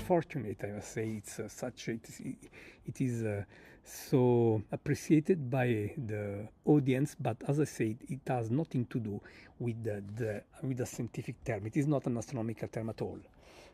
fortunate, I must say. It's it is so appreciated by the audience, but as I said, it has nothing to do with with the scientific term. It is not an astronomical term at all.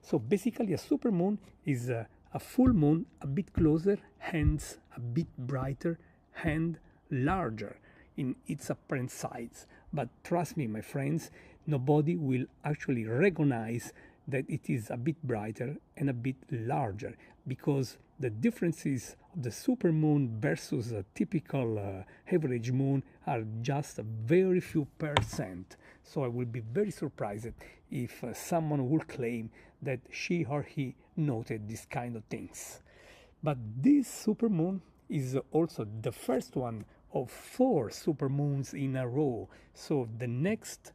So basically, a supermoon is a full moon a bit closer, hence a bit brighter, and larger in its apparent size. But trust me, my friends, nobody will actually recognize that it is a bit brighter and a bit larger, because the differences of the supermoon versus a typical average moon are just a very few percent. So I will be very surprised if someone will claim that she or he noted this kind of things. But this supermoon is also the first one of 4 supermoons in a row. So the next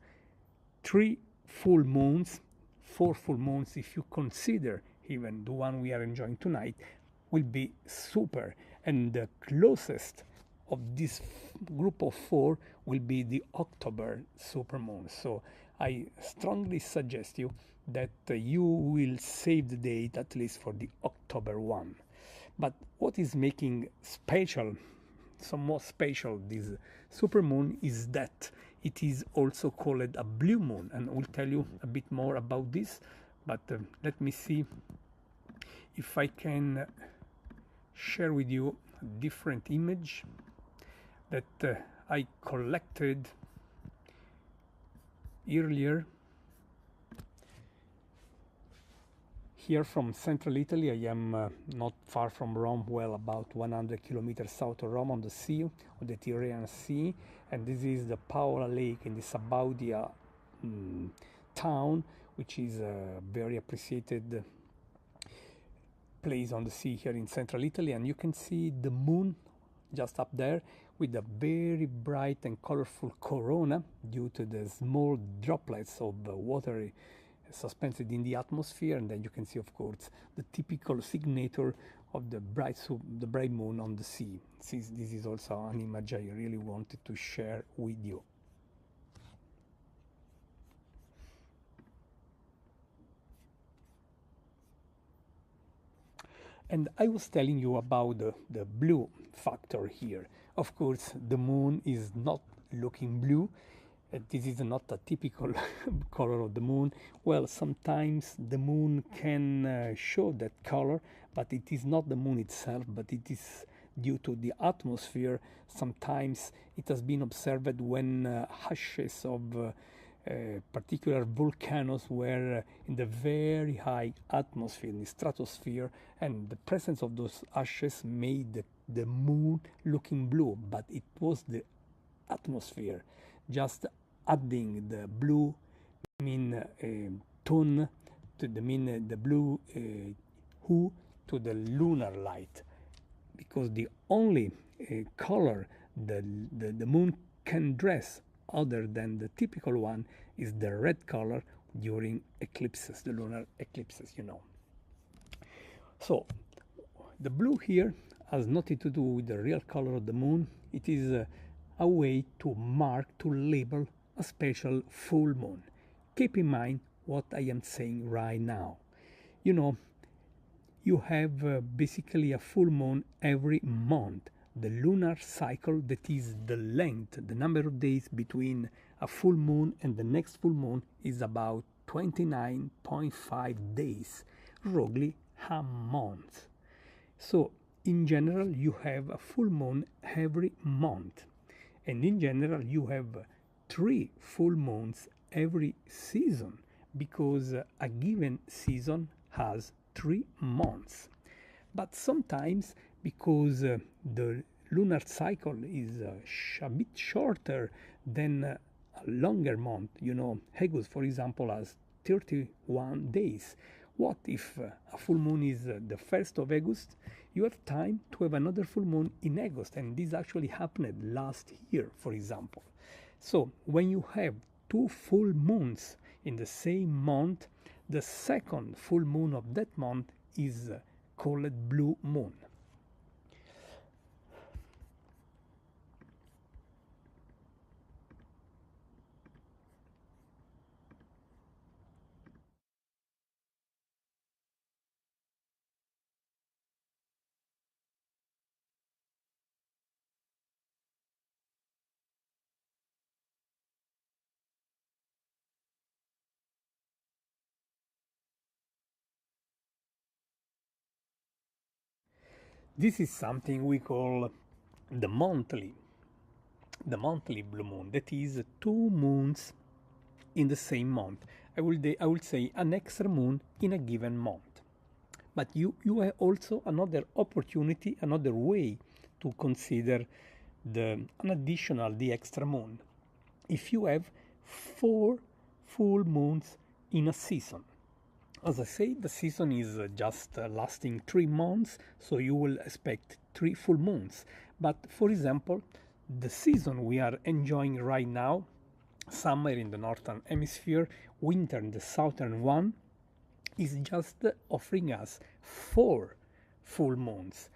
3 full moons, 4 full moons, if you consider even the one we are enjoying tonight, will be super. And the closest of this group of 4 will be the October supermoon. So I strongly suggest you that you will save the date at least for the October one. But what is making special, some more special, this supermoon is that it is also called a blue moon, and we'll tell you a bit more about this. But let me see if I can share with you a different image that I collected earlier. Here from central Italy, I am not far from Rome, well about 100 kilometers south of Rome, on the sea, on the Tyrrhenian Sea, and this is the Paola Lake in the Sabaudia town, which is a very appreciated place on the sea here in central Italy. And you can see the moon just up there with a very bright and colorful corona due to the small droplets of water suspended in the atmosphere. And then you can see, of course, the typical signature of the bright moon on the sea. This is also an image I really wanted to share with you. And I was telling you about the blue factor here. Of course, the moon is not looking blue. This is not a typical color of the moon. Well, sometimes the moon can show that color, but it is not the moon itself, but it is due to the atmosphere. Sometimes it has been observed when ashes of particular volcanoes were in the very high atmosphere, in the stratosphere, and the presence of those ashes made the moon looking blue, but it was the atmosphere just adding the blue tone to the blue hue to the lunar light, because the only color the moon can dress other than the typical one is the red color during eclipses, the lunar eclipses, you know. So the blue here has nothing to do with the real color of the moon. It is a way to mark, to label a special full moon. Keep in mind what I am saying right now. You know, you have basically a full moon every month. The lunar cycle, that is the length, the number of days between a full moon and the next full moon, is about 29.5 days, roughly a month. So in general, you have a full moon every month. And in general, you have 3 full moons every season, because a given season has 3 months. But sometimes, because the lunar cycle is a bit shorter than a longer month, you know, August, for example, has 31 days. What if a full moon is the 1st of August? You have time to have another full moon in August, and this actually happened last year, for example. So when you have 2 full moons in the same month, the second full moon of that month is called blue moon. This is something we call the monthly blue moon. That is 2 moons in the same month. I will say an extra moon in a given month. But you have also another opportunity, another way to consider an additional, the extra moon. If you have 4 full moons in a season. As I say, the season is just lasting 3 months, so you will expect 3 full moons. But for example, the season we are enjoying right now, summer in the northern hemisphere, winter in the southern one, is just offering us 4 full moons.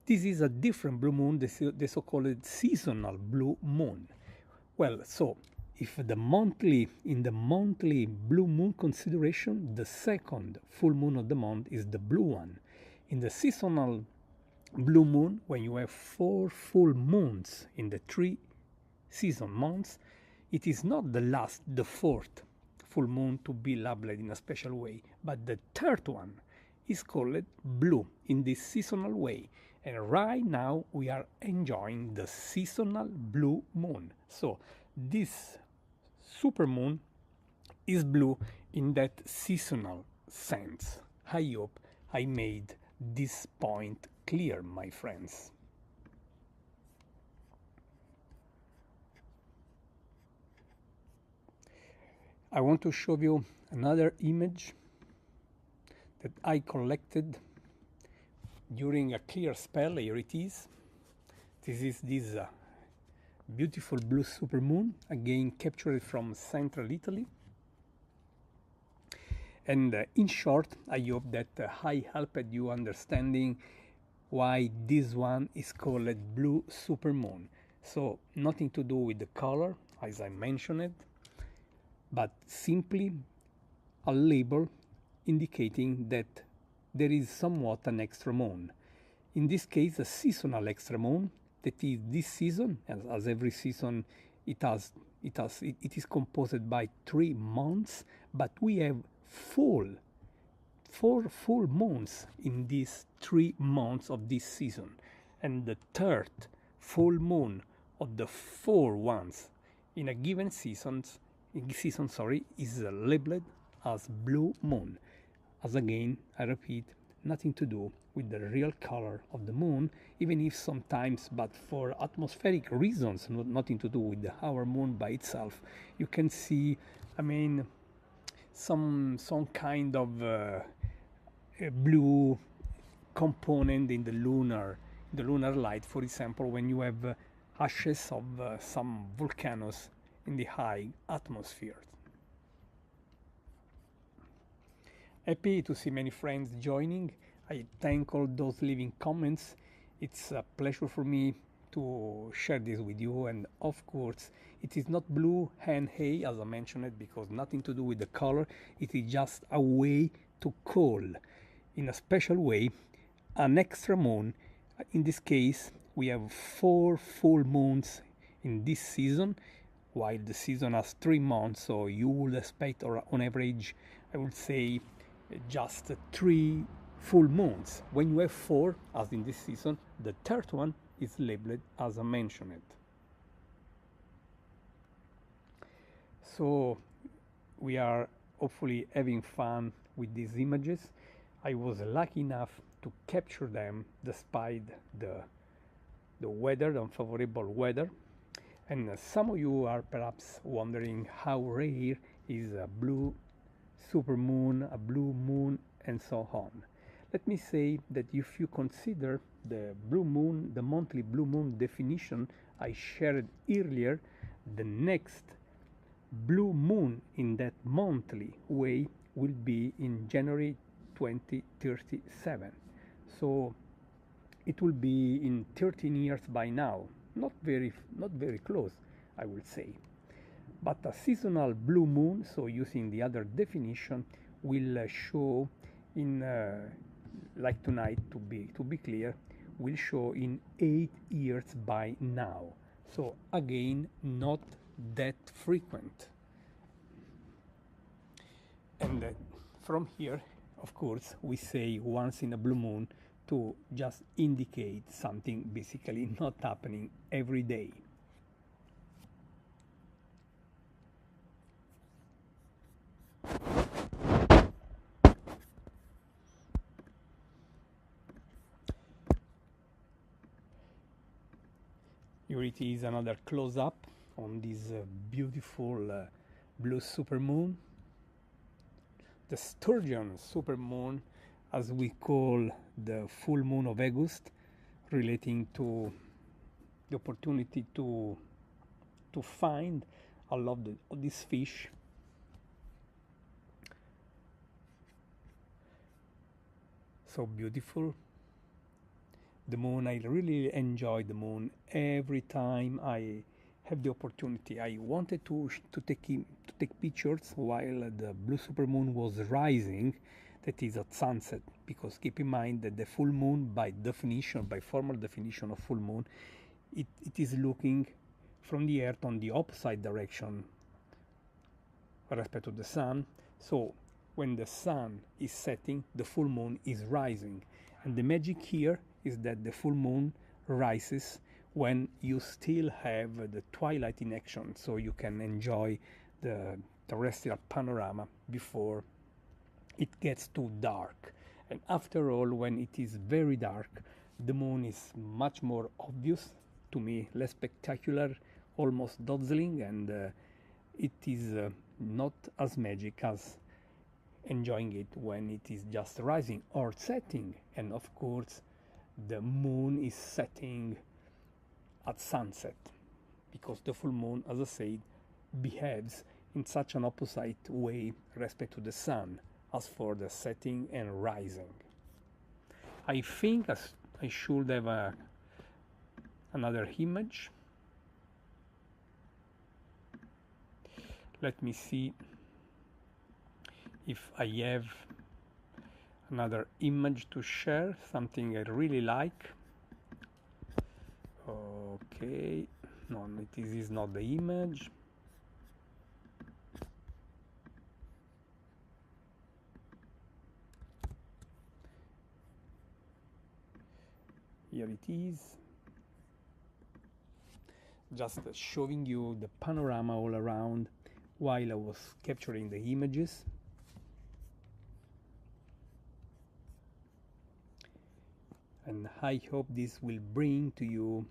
This is a different blue moon, the so-called seasonal blue moon. Well, so if in the monthly blue moon consideration, the second full moon of the month is the blue one. In the seasonal blue moon, when you have 4 full moons in the 3 season months, it is not the 4th full moon to be labeled in a special way, but the 3rd one is called blue in this seasonal way. And right now we are enjoying the seasonal blue moon. So this supermoon is blue in that seasonal sense. I hope I made this point clear, my friends. I want to show you another image that I collected during a clear spell. Here it is. This is this beautiful blue supermoon, again captured from central Italy. And in short, I hope that I helped you understanding why this one is called blue supermoon. So nothing to do with the color, as I mentioned, but simply a label indicating that there is somewhat an extra moon. In this case, a seasonal extra moon. That is, this season, as every season, it is composed by 3 months, but we have 4 full moons in these 3 months of this season, and the 3rd full moon of the 4 ones in a given season is labeled as blue moon. As again, I repeat, nothing to do with the real color of the moon, even if sometimes, but for atmospheric reasons, nothing to do with our moon by itself, you can see, I mean, some kind of blue component in the lunar light. For example, when you have ashes of some volcanoes in the high atmosphere. Happy to see many friends joining. I thank all those leaving comments. It's a pleasure for me to share this with you, and of course it is not blue and hay as I mentioned it, because nothing to do with the color. It is just a way to call in a special way an extra moon. In this case we have 4 full moons in this season, while the season has 3 months, so you would expect, or on average I would say, just 3 full moons. When you have 4, as in this season, the 3rd one is labeled as I mentioned. So we are hopefully having fun with these images. I was lucky enough to capture them despite the weather, the unfavorable weather. And some of you are perhaps wondering how rare is a blue supermoon, a blue moon, and so on. Let me say that if you consider the blue moon, the monthly blue moon definition I shared earlier, the next blue moon in that monthly way will be in January 2037. So it will be in 13 years by now. Not very close, I will say. But a seasonal blue moon, so using the other definition, will show in like tonight, to be clear, will show in 8 years by now. So again, not that frequent. And from here, of course, we say once in a blue moon to just indicate something basically not happening every day. Here it is, another close-up on this beautiful blue supermoon, the sturgeon supermoon, as we call the full moon of August, relating to the opportunity to find a lot of this fish. So beautiful. The moon, I really enjoy the moon every time I have the opportunity. I wanted to take pictures while the blue supermoon was rising, that is at sunset, because keep in mind that the full moon, by definition, by formal definition of full moon, it is looking from the earth on the opposite direction with respect to the sun. So when the sun is setting, the full moon is rising, and the magic here is that the full moon rises when you still have the twilight in action, so you can enjoy the terrestrial panorama before it gets too dark. And after all, when it is very dark, the moon is much more obvious, to me less spectacular, almost dazzling, and it is not as magic as enjoying it when it is just rising or setting. And of course, the moon is setting at sunset, because the full moon, as I said, behaves in such an opposite way respect to the sun as for the setting and rising. I think I should have another image. Let me see if I have another image to share, something I really like. Okay, no, this is not the image. Here it is, just showing you the panorama all around while I was capturing the images. And I hope this will bring to you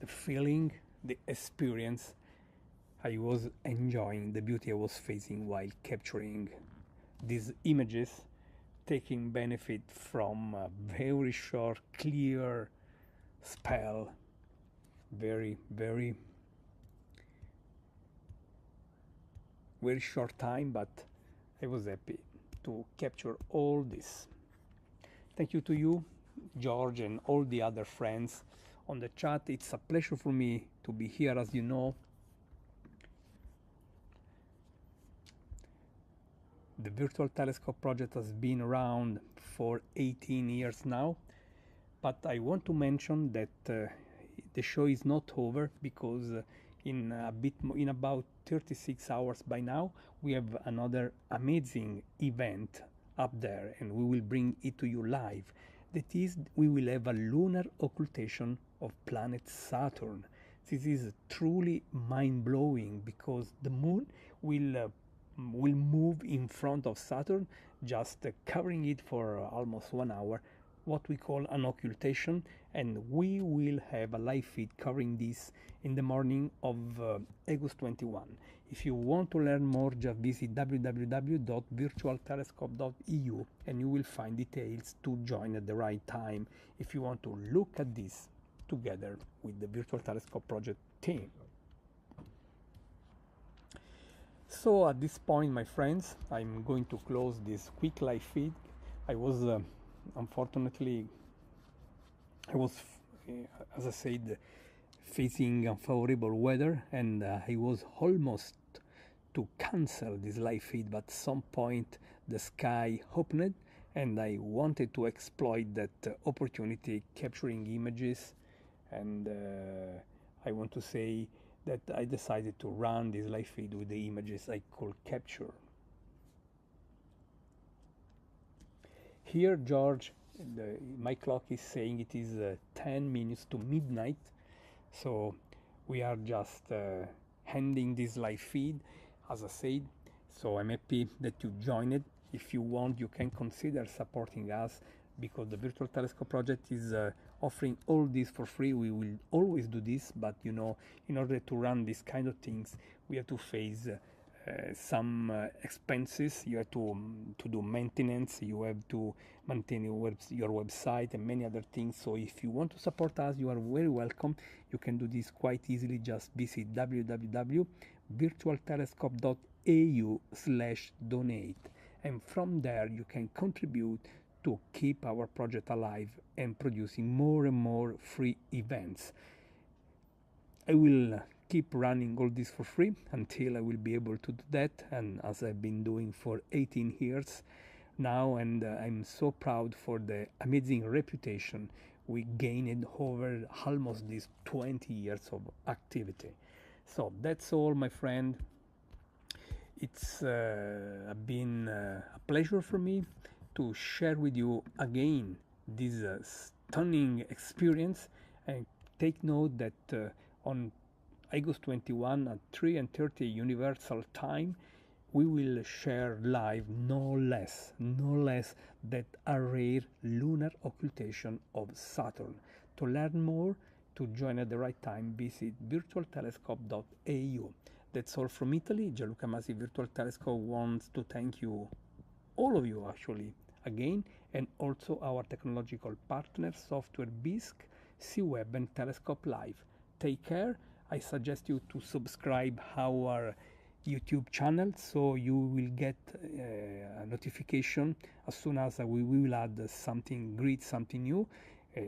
the feeling, the experience I was enjoying, the beauty I was facing while capturing these images, taking benefit from a very short, clear spell, very short time, but I was happy to capture all this. Thank you to you, George, and all the other friends on the chat. It's a pleasure for me to be here, as you know. The Virtual Telescope project has been around for 18 years now, but I want to mention that the show is not over, because in about 36 hours by now, we have another amazing event up there, and we will bring it to you live. That is, we will have a lunar occultation of planet Saturn. This is truly mind-blowing, because the moon will move in front of Saturn, just covering it for almost 1 hour, what we call an occultation, and we will have a live feed covering this in the morning of August 21. If you want to learn more, just visit www.virtualtelescope.eu and you will find details to join at the right time if you want to look at this together with the Virtual Telescope project team. So at this point, my friends, I'm going to close this quick live feed. I was unfortunately, as I said, facing unfavorable weather, and I was almost to cancel this live feed, but at some point the sky opened and I wanted to exploit that opportunity, capturing images, and I want to say that I decided to run this live feed with the images I could capture. Here George my clock is saying it is 10 minutes to midnight, so we are just ending this live feed, as I said. So I'm happy that you joined it. If you want, you can consider supporting us, because the Virtual Telescope project is offering all this for free. We will always do this, but you know, in order to run these kind of things, we have to face some expenses. You have to do maintenance, you have to maintain your website and many other things. So if you want to support us, you are very welcome. You can do this quite easily. Just visit www.virtualtelescope.au/donate, and from there you can contribute to keep our project alive and producing more and more free events. I will keep running all this for free until I will be able to do that, and as I've been doing for 18 years now, and I'm so proud for the amazing reputation we gained over almost these 20 years of activity. So that's all, my friend. It's been a pleasure for me to share with you again this stunning experience, and take note that on August 21 at 3:30 Universal Time, we will share live no less that a rare lunar occultation of Saturn. To learn more, to join at the right time, visit virtualtelescope.au. That's all from Italy. Gianluca Masi Virtual Telescope wants to thank you, all of you actually, again, and also our technological partners, Software Bisque, C-Web and Telescope Live. Take care. I suggest you to subscribe our YouTube channel, so you will get a notification as soon as we will add something great, something new.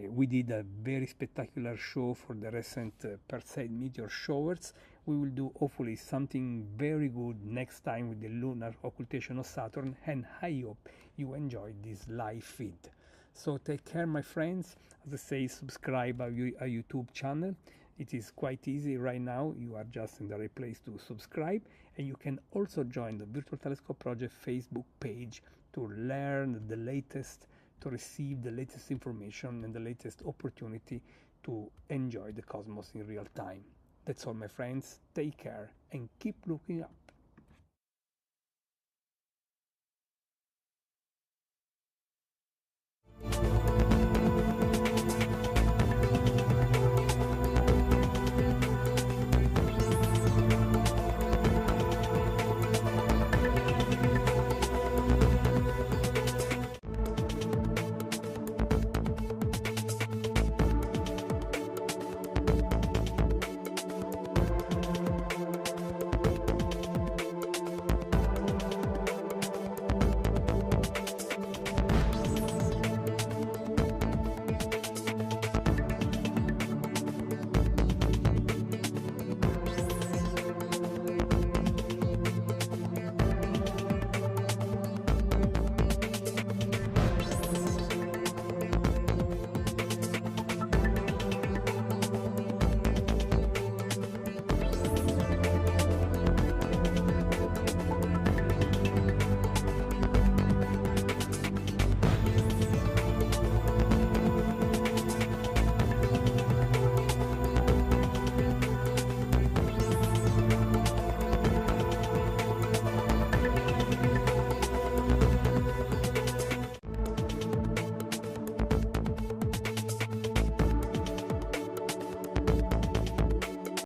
We did a very spectacular show for the recent Perseid meteor showers. We will do hopefully something very good next time with the lunar occultation of Saturn, and I hope you enjoyed this live feed. So take care, my friends. As I say, subscribe our YouTube channel. It is quite easy right now. You are just in the right place to subscribe, and you can also join the Virtual Telescope Project Facebook page to learn the latest, to receive the latest information and the latest opportunity to enjoy the cosmos in real time. That's all, my friends. Take care and keep looking up.